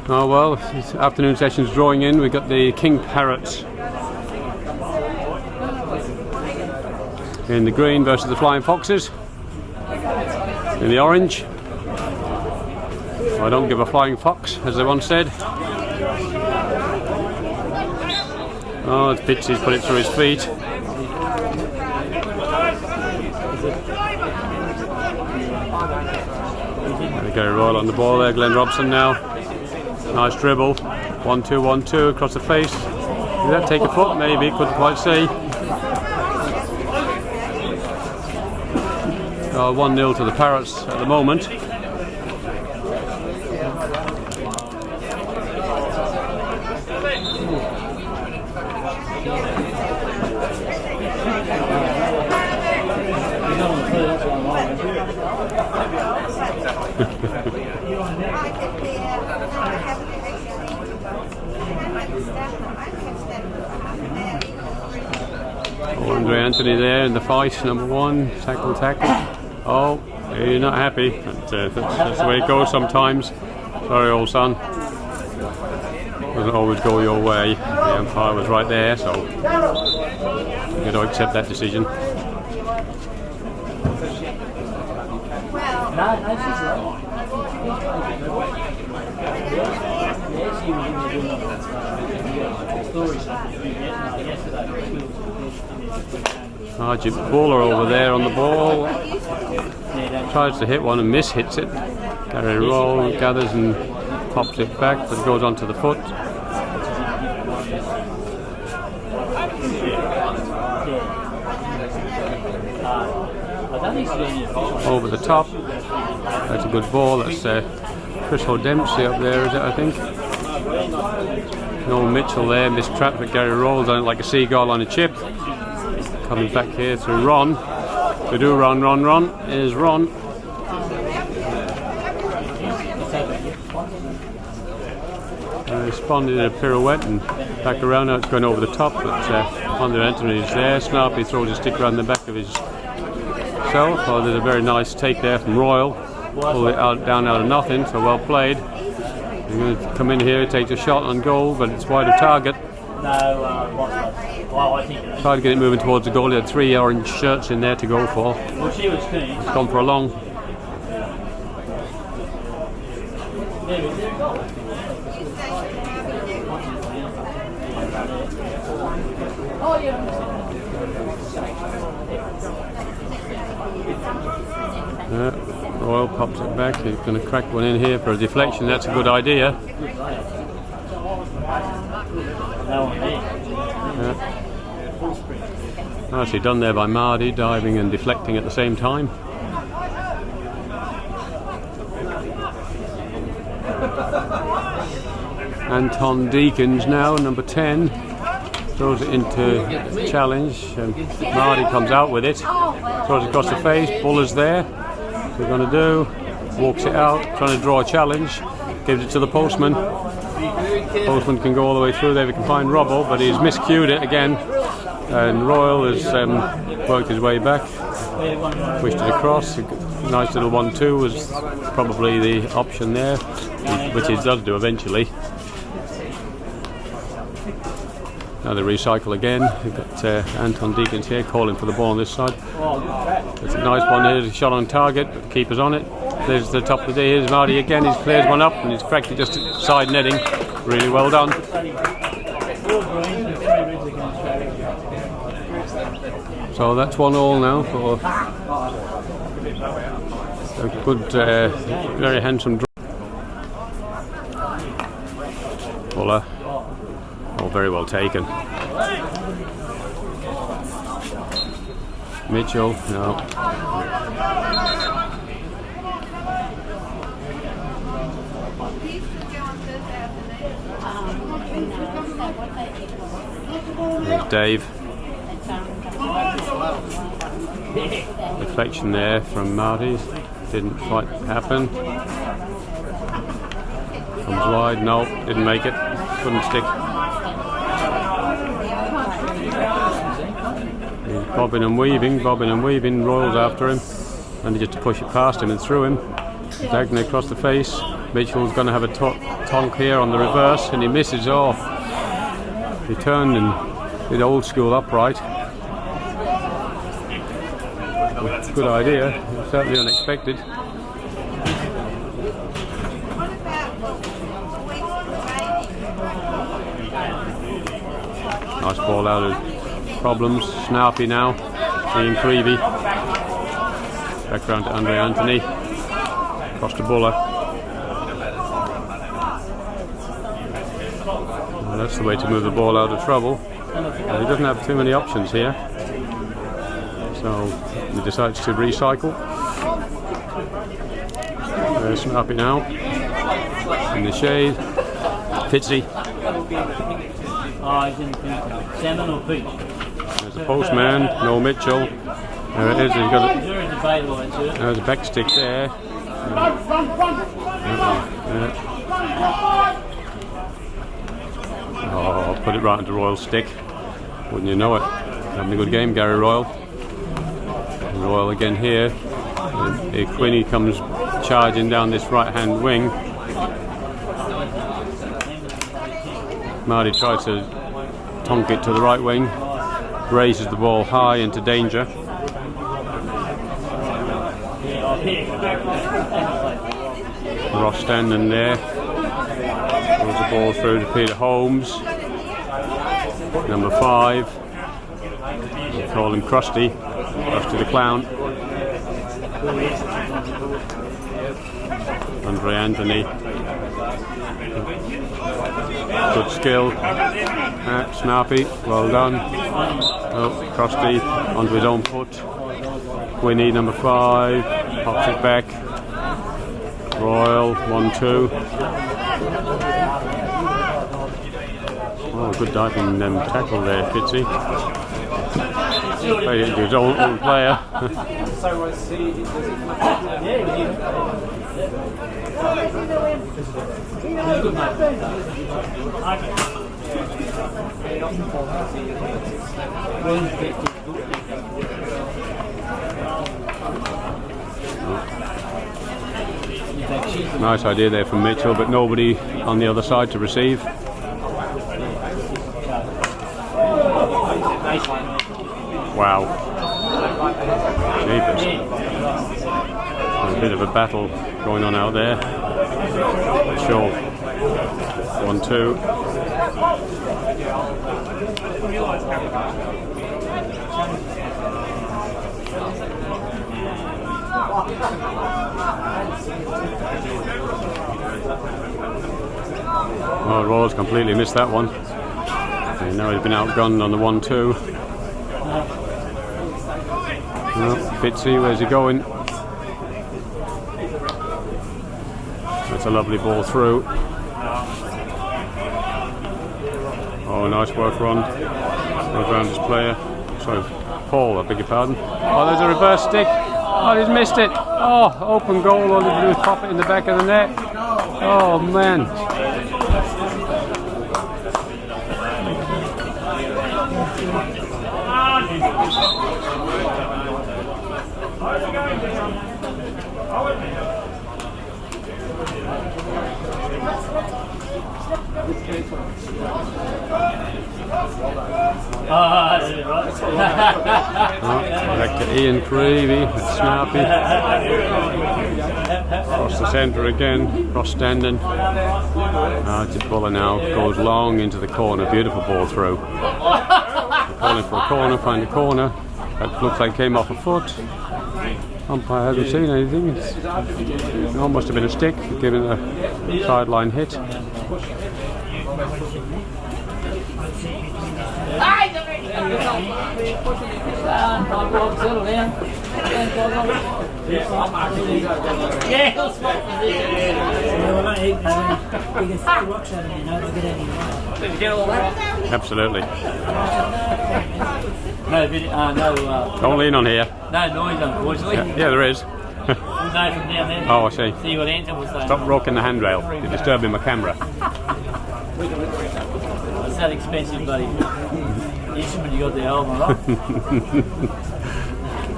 Oh well, this afternoon session's drawing in. We've got the King Parrots in the green versus the Flying Foxes in the orange. I don't give a flying fox, as they once said. Oh, it's Pitsy's put it through his feet. Gary Royal on the ball there, Glenn Robson now. Nice dribble. 1-2, 1-2 across the face. Did that take a foot? Maybe, couldn't quite see. 1-0 to the Parrots at the moment. Andre Anthony there in the fight, number one, tackle. Oh, you're not happy. That's the way it goes sometimes. Sorry, old son. Doesn't always go your way. The umpire was right there, so you got to accept that decision. Jim Bowler over there on the ball. Tries to hit one and hits it. Gary Roll gathers and pops it back, but it goes onto the foot. Over the top. That's a good ball. That's Chris O'Dempsey up there, is it, I think? Noel Mitchell there, mistrapped, but Gary rolls on it like a seagull on a chip. Coming back here through Ron. To do Ron is Ron. Responded in a pirouette and back around. Now it's going over the top, but Andre Anthony is there. Snarpy throws a stick around the back of his self. Oh, there's a very nice take there from Royal. Pull it down out of nothing, so well played. He's going to come in here, takes a shot on goal, but it's wide of target. Tried to get it moving towards the goal. He had 3 orange shirts in there to go for. It's gone for a long. Royal pops it back. He's going to crack one in here for a deflection. That's a good idea. Nicely done there by Mardy, diving and deflecting at the same time. Anton Deakins now, number 10, throws it into challenge, and Mardy comes out with it, throws it across the face. Buller's there. What we're going to do, walks it out, trying to draw a challenge, gives it to the postman. Postman can go all the way through there if he can find Robbo, but he's miscued it again, and Royal has worked his way back, pushed it across. A nice little 1-2 was probably the option there, which he does do eventually. Now they recycle again. We've got Anton Deakins here calling for the ball on this side. It's a nice one here, shot on target, but the keeper's on it. There's the top of the day. Here's Marty again. He's cleared one up and he's cracked it just side netting. Really well done. So that's 1-1 now for a good, very handsome draw. Buller. Oh, very well taken. Mitchell, no. There's Dave. Deflection there from Marty. Didn't quite happen. Comes wide. No, didn't make it. Couldn't stick. He's bobbing and weaving. Royals after him. And he just to push it past him and through him. attacking across the face. Mitchell's going to have a tonk here on the reverse, and he misses off. He turned and did old school upright. Good idea, certainly unexpected. Nice ball out of problems. Snarpy now, Ian Creevy. Back round to Andre Anthony. Across to Buller. Well, that's the way to move the ball out of trouble. He doesn't have too many options here. So he decides to recycle. There's Snarpy now. In the shade. Fitzy. Salmon or peach? There's the postman, no Mitchell. There it is, he's got a, there's a back stick there. Oh, put it right into Royal's stick. Wouldn't you know it? Having a good game, Gary Royal. Royal again here. And Quinny comes charging down this right hand wing. Marty tries to tonk it to the right wing, raises the ball high into danger. Ross standing there, throws the ball through to Peter Holmes, number 5. They call him Krusty the Clown. Andre Anthony. Good skill. Snarpy, well done. Oh, Krusty onto his own foot. Winnie, number 5, pops it back. Royal, 1-2. Oh, good diving tackle there, Fitzy. Played it to his own player. Nice idea there from Mitchell, but nobody on the other side to receive. Wow. Jeepers. There's a bit of a battle going on out there. For sure. 1-2. Oh, Royals completely missed that one. And now he's been outgunned on the 1-2. Oh, Fitzy, where's he going? That's a lovely ball through. Oh, nice work, Ron. Goes round his player. Sorry, Paul, I beg your pardon. Oh, there's a reverse stick. Oh, he's missed it. Oh, open goal. All he did was pop it in the back of the net. Oh, man. Back to Ian Creevy, Snarpy. Across the centre again, cross standing. It's Buller now, goes long into the corner, beautiful ball through. Calling for a corner, find a corner. That looks like came off a foot. Umpire hasn't seen anything. It almost have been a stick, given a sideline hit. Absolutely. Don't lean on here. No noise, unfortunately. Yeah, there is. From down there. Oh, I see. See what Anton was saying. Stop rocking the handrail. You're disturbing my camera. That's that expensive, buddy. Instrument you got there, hold on.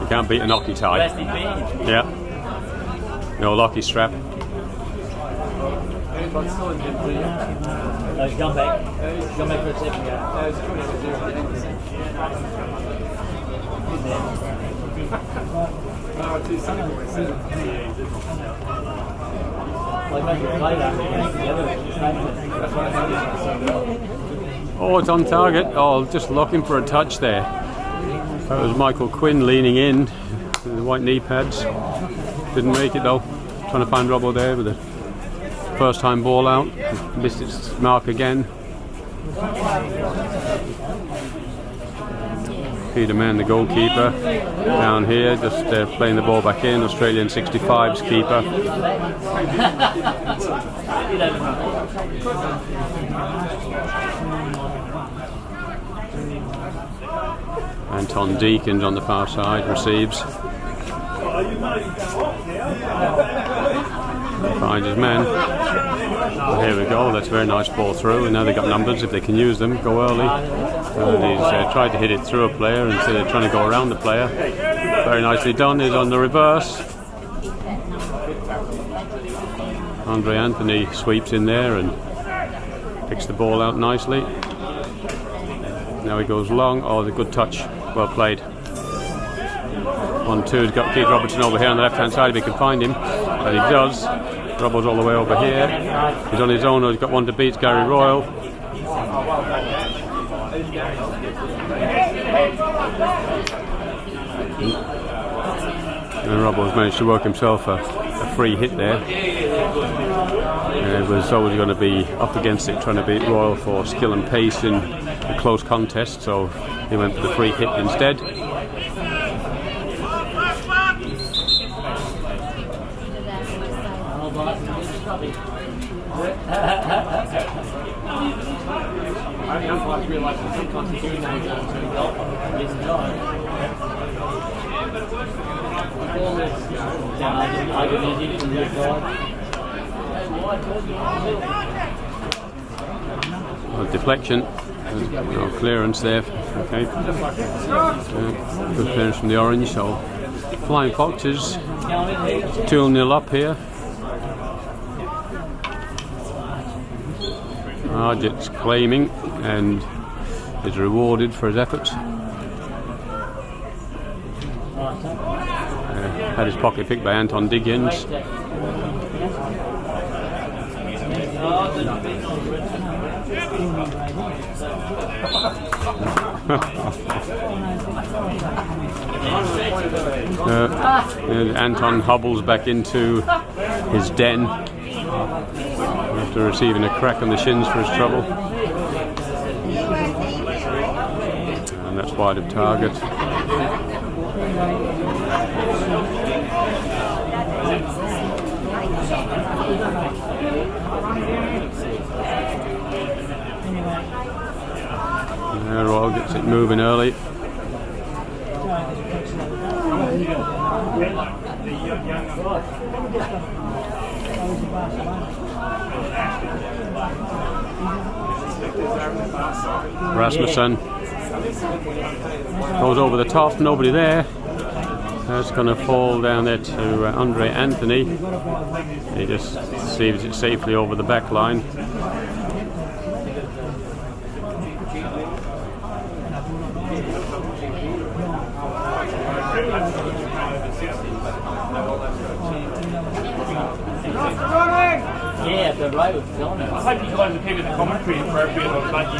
You can't beat an octi tie. Plastic band. Yeah. No lucky strap. Come back. Come back for a second. Oh, it's on target. Oh, just looking for a touch there. That was Michael Quinn leaning in with the white knee pads. Didn't make it though. Trying to find Robbo there with the first time ball out. Missed its mark again. Peterman, the goalkeeper, down here, just playing the ball back in. Australian 65's keeper. Anton Deakins on the far side receives. Finds his man. Well, here we go. That's a very nice ball through, and now they've got numbers if they can use them. Go early. He's tried to hit it through a player instead of trying to go around the player. Very nicely done. Is on the reverse. Andre Anthony sweeps in there and picks the ball out nicely. Now he goes long. Oh, the good touch. Well played. 1-2. He's got Keith Robertson over here on the left hand side if he can find him. But he does. Robbo's all the way over here. He's on his own. He's got one to beat. Gary Royal. And Robbo's managed to work himself a free hit there. It was always going to be up against it, trying to beat Royal for skill and pace in a close contest, so he went for the free hit instead. Deflection, no clearance there. Okay, good clearance from the orange. So Flying Foxes 2-0 up here. Arjit's claiming and is rewarded for his efforts. Had his pocket picked by Anton Diggins. Anton hobbles back into his den after receiving a crack on the shins for his trouble. And that's wide of target. Royal gets it moving early. Rasmussen goes over the top, nobody there. That's going to fall down there to Andre Anthony. He just receives it safely over the back line. Yeah, the right was filming. I hope you guys are keeping the commentary appropriate on bloody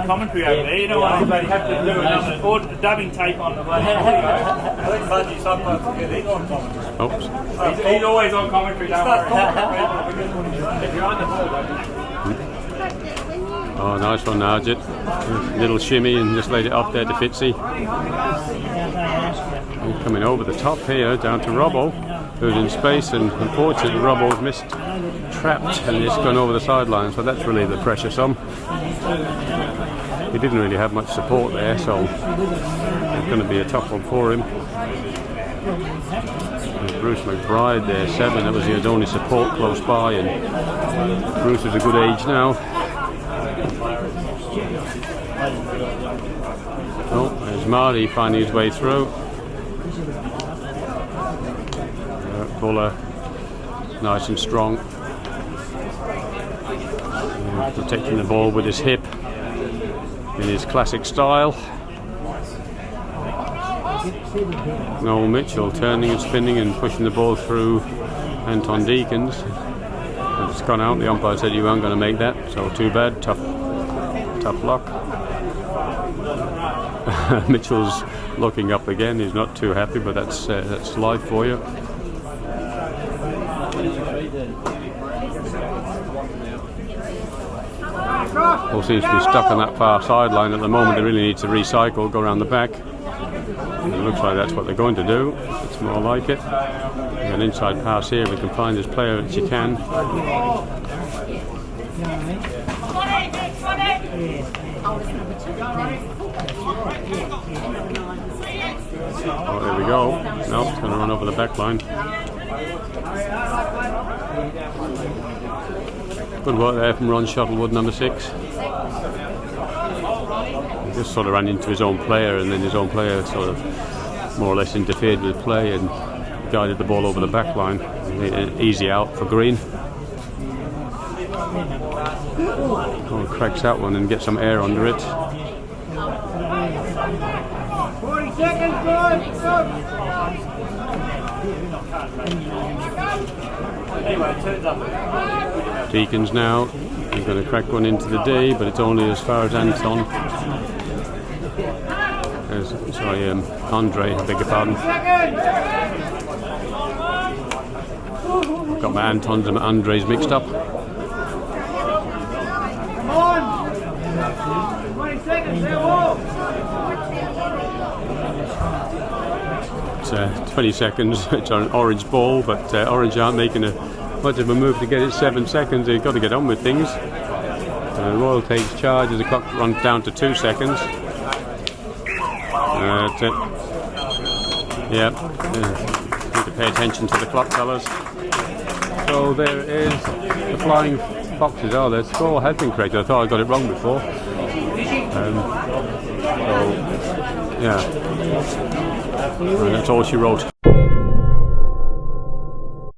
commentary over there. You know what? They have to do another dubbing tape on the bloody. I think Budgie sometimes forget he's on commentary. Oops. He's always on commentary, don't worry. If you're on the ball, Oh, nice one, Arjit. Little shimmy and just laid it up there to Fitzy. And coming over the top here, down to Robbo, who's in space, and unfortunately Robbo's missed, trapped, and it's gone over the sideline, so that's relieved the pressure some. He didn't really have much support there, so it's going to be a tough one for him. And Bruce McBride there, 7, that was his only support close by, and Bruce is a good age now. Oh, there's Marty finding his way through. Buller nice and strong. Protecting the ball with his hip in his classic style. Noel Mitchell turning and spinning and pushing the ball through Anton Deacons. It's gone out. The umpire said you weren't going to make that, so too bad. Tough luck. Mitchell's looking up again. He's not too happy, but that's life for you. All seems to be stuck on that far sideline at the moment. They really need to recycle, go around the back. It looks like that's what they're going to do. It's more like it. An inside pass here. We can find this player that you can. Oh, there we go. No, it's going to run over the back line. Good work there from Ron Shuttlewood, number 6. He just sort of ran into his own player, and then his own player sort of more or less interfered with play and guided the ball over the back line. Easy out for Green. Oh, cracks that one and gets some air under it. 40 seconds, boys. Deacons now. He's going to crack one into the D, but it's only as far as Anton. Andre, I beg your pardon. I've got my Antons and my Andres mixed up. Come on. 20 seconds, It's 20 seconds. It's an orange ball, but Orange aren't making much of a move to get it 7 seconds. They've got to get on with things. Royal takes charge as the clock runs down to 2 seconds. That's it. Yeah, need to pay attention to the clock, fellas. So there is the Flying Foxes. Oh, the score has been correct. I thought I got it wrong before. So, yeah. And that's all she wrote.